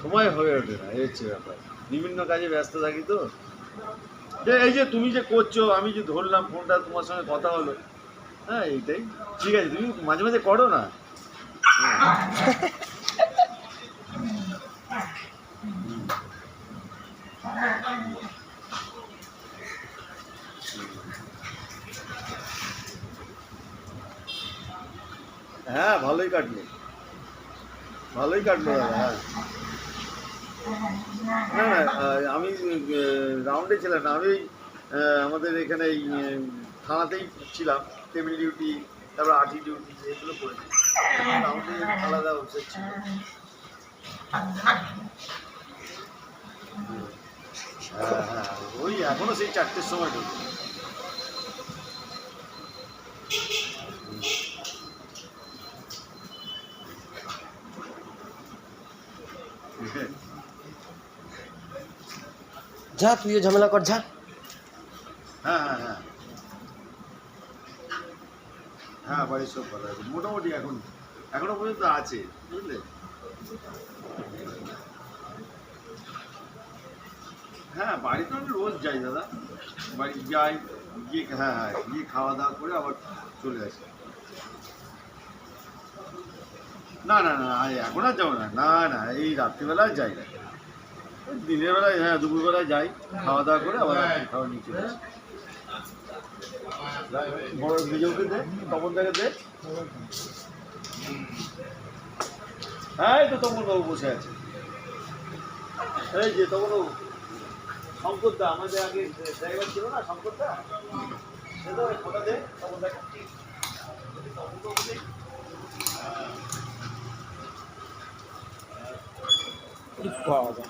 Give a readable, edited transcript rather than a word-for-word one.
সময় হয়ে ওঠে না, এই হচ্ছে ব্যাপার। বিভিন্ন কাজে ব্যস্ত থাকি তো। এই যে তুমি যে করছো, আমি যে ধরলাম ফোনটা, তোমার সঙ্গে কথা হলো, হ্যাঁ এইটাই ঠিক আছে। তুমি মাঝে মাঝে করো না। হ্যাঁ ভালোই কাটলো, ভালোই কাটলো দাদা। হ্যাঁ না না, আমি রাউন্ডে ছিলাম না, আমি আমাদের এখানে এই থানাতেই ছিলাম, টেবিল ডিউটি, তারপর আটি ডিউটি এগুলো করেছি। রাউন্ডে আলাদা অফিসার ছিল। হ্যাঁ হ্যাঁ, ওই এখনো সেই 4টের সময় ঢুকি। যা, তুইও ঝামেলা কর, যা। হ্যাঁ হ্যাঁ হ্যাঁ হ্যাঁ, বাড়ির সব ভালো আছে মোটামুটি। এখনো পর্যন্ত আছে, বুঝলে। হ্যাঁ বাড়িতে আমি রোজ যাই দাদা, বাড়ি যাই, গিয়ে হ্যাঁ হ্যাঁ গিয়ে খাওয়া দাওয়া করে আবার চলে আসি। না না না, এখন আর যাবো না, না না, এই রাত্রিবেলায় যাই না। ওই দিনের বেলায়, হ্যাঁ দুপুরবেলায় যাই, খাওয়া দাওয়া করে আবার খাওয়া নিয়ে চলে আসি। বড় বিজয়কে দে, তপনদাকে দে। হ্যাঁ এই তো তপনবাবু বসে আছে, এই যে তপনবাবু। শঙ্করদা আমাদের আগে ড্রাইভার ছিল না, শঙ্করদা, সে তো ফোটা দে তপনদাকে। পাওয়া যায়।